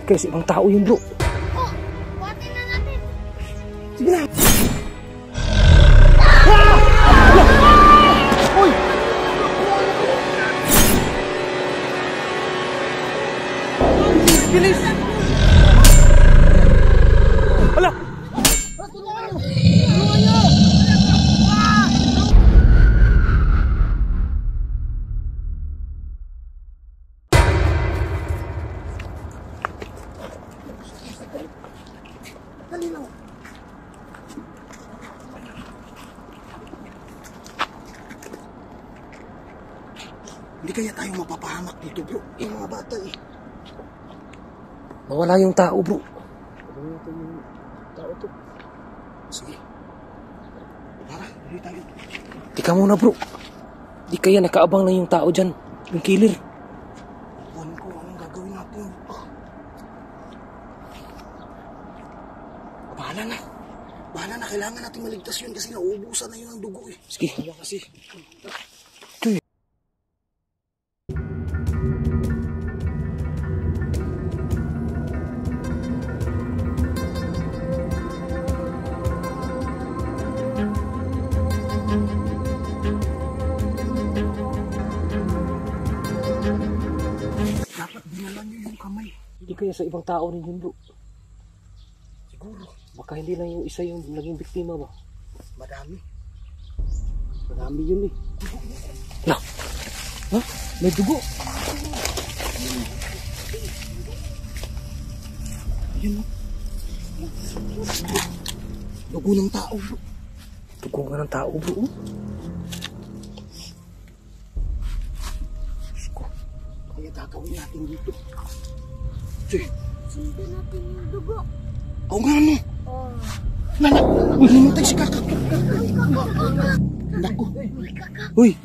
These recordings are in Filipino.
Kasi ibang tao yun, bro. Oh, buhatin na natin. Sige na. Uy! Bilis! Hala! Hindi kaya tayo mapapahamak dito, bro. Yung mga bata eh. Mawala yung tao, bro. Gawin natin yung tao to. Sige. Tara, hindi tayo. Tika muna, bro. Di kaya nakaabang na yung tao dyan. Yung killer. Alam ko anong gagawin natin. Bahala na. Bahala na. Kailangan natin maligtas yun kasi nauubusan na yun ang dugo eh. Sige. Kaya kasi. Dapat dinala niyo yung kamay. Di kaya sa ibang tao rin yun, bro. Siguro. Baka hindi lang yung isa yung naging biktima ba? Madami. Marami yun eh. Lah! Ha? May dugo! Yun o. Dugo ng tao, bro. Dugo nga ng tao, bro. Kaya gagawin natin dito. Sige. Sundan natin yung dugo. Oo nga no. Oh. Nana, uy, namatay si Kakak. Naku. Uy.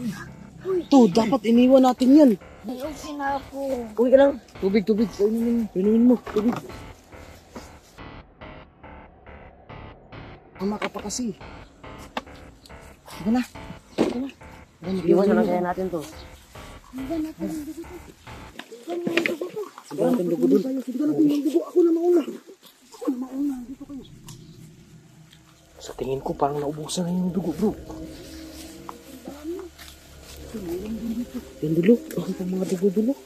To, dapat iniwan natin yan. Ayusin na ako. Uy ka lang. Tubig, tubig. Inumin mo. Tubig. Tama ka pa kasi. Sige na. Sige na. Iwan na lang kaya natin to. Sundan natin yung dugo to. Sundan yung dugo to. Sundan natin dugo dun. Sundan natin yung dugo. Ako na mauna. Ako na mauna. Dito kayo. Sa tingin ko parang naubusan na yung dugo, bro. Yung dulo. Bakit ang mga dugo-dulo?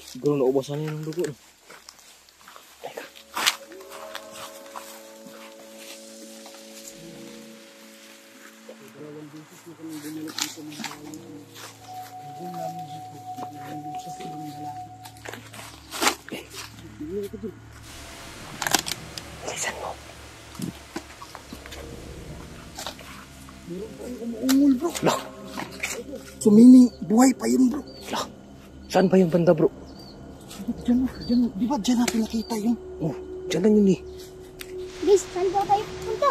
Siguro naubusan na yung dugo. Teka. Bilisan mo. Meron pa yung umuungol, bro. Lah! So meaning, buhay pa yun, bro. Lah! Saan ba yung banda, bro? Diyan, diyan. Di ba diyan natin nakita yun? Oh, dyan lang yun eh. Guys, saan ba tayo punta?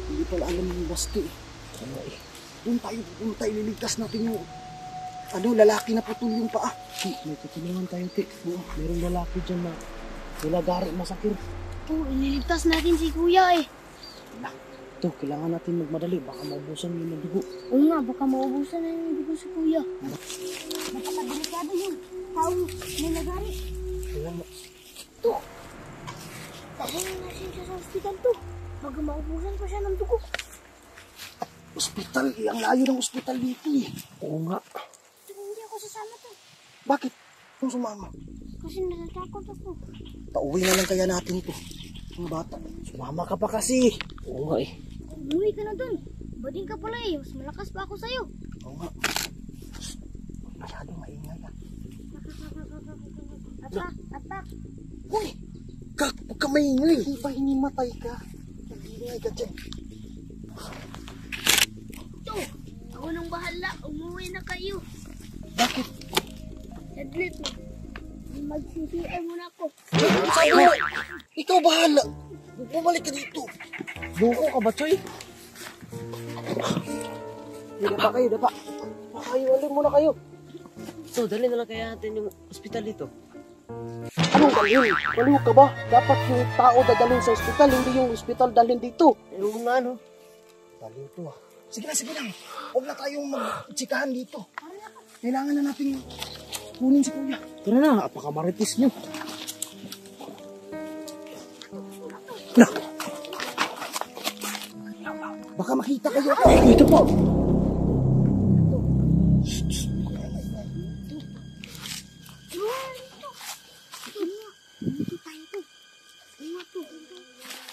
Hindi pala alam yung basti eh. Ano eh? Doon tayo ililigtas natin yung lalaki na putol yung paa. May tutulungan tayo, Ti. Merong lalaki dyan na nilagari masakir. Oh, iniligtas natin si kuya eh. Ito, kailangan natin magmadali. Baka maubusan yun ng dugo. Oo nga, baka maubusan na yung dugo si kuya. Napakadelikado yung tao nilagari. Kailangan mo. Ito. Pabunin natin siya sa ospital to. Baga maubusan pa siya ng dugo. Ospital, ang layo ng ospital dito eh. Oo nga. Pero hindi ako sasama to. Bakit? Kung sumama? Kasi natatakot ako. Pauwi na lang kaya natin to. Mga bata. Sumama ka pa kasi. Oo nga eh. Umuwi ka na dun. Bading ka pala eh. Mas malakas pa ako sa'yo. Oo nga. Masyadong maingay ah. Atak, atak. Uy! Huwag ka maingay. Di ba hinimatay ka? Nag-iingay ka dyan. Ito. Ako nang bahala. Umuwi na kayo. Bakit? Saglit mo. Mag-CPR muna ako. Sabi mo, ikaw bahala. Bumalik ka dito. Buko ka ba, Choy? Dapa kayo, dapa. Kayo, alin muna kayo. So, dali na lang kaya natin yung ospital dito. Anong dalhin? Baliw ka ba? Dapat yung tao dadalhin sa ospital, hindi yung ospital dalhin dito. Oo nga, no? Baliw to ah. Sige na, sige lang. Huwag na tayong mag-tsikahan dito. Kailangan na natin kunin si kuya. Tara na, napakamaritis nyo. Na! Baka makita kayo. Ito po.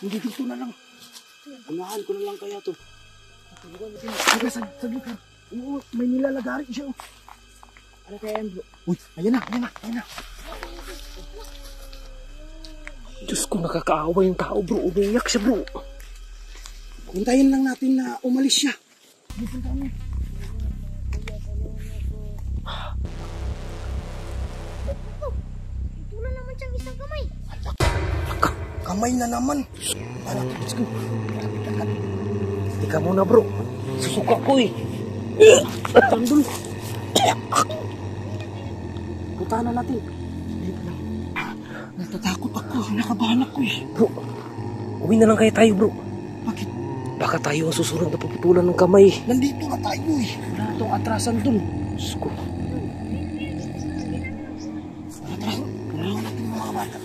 Hindi dito na lang. Unahan ko na lang kaya to. Sige, saglit ka. Oo, may nilalagari siya. Ano kaya yan, bro? Uy, ayan na, ayan na, ayan na. Diyos ko, nakakaawa yung tao, bro. Umiyak siya, bro. Hintayin lang natin na umalis siya. Dito kami. Ito na naman siyang isang kamay. Kamay na naman. Let's go. Tika muna, bro. Susuka ko eh. Tandol. Puntahan na natin. Natatakot ako. Nakabahan ako eh. Bro, uwi na lang kaya tayo, bro. Bakit? Baka tayo ang susunod na puputulan ng kamay. Nandito na tayo eh. Wala itong atrasan dun. Diyos ko. Tulungan natin yung mga bata.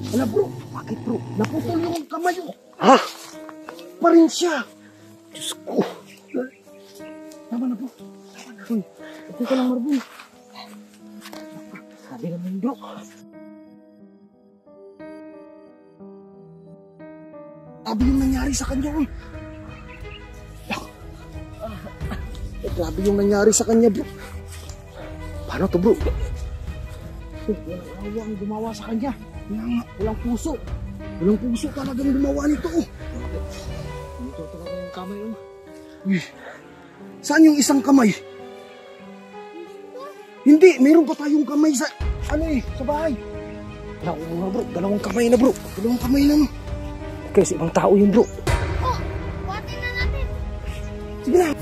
Wala bro. Bakit bro? Naputol yung kamay oh. Ha? Pa rin siya. Diyos ko. Tama na bro. Tama na. Uy, ito ka lang, Marvin. Sabi naman, bro. Grabe yung nangyari sa kanya oh. Grabe yung nangyari sa kanya bro. Paano to, bro? Walang awa ang gumawa sa kanya. Walang puso. Walang puso talagang gumawa nito oh. Ito talaga yung kamay, oh. Uy. Saan yung isang kamay? Hindi, meron pa tayong kamay sa sa bahay. Nakuha, bro. Dalawang kamay na, bro. Dalawang kamay lang. Kasi ibang tao yun, bro. Oh, buhatin na natin. Sige na.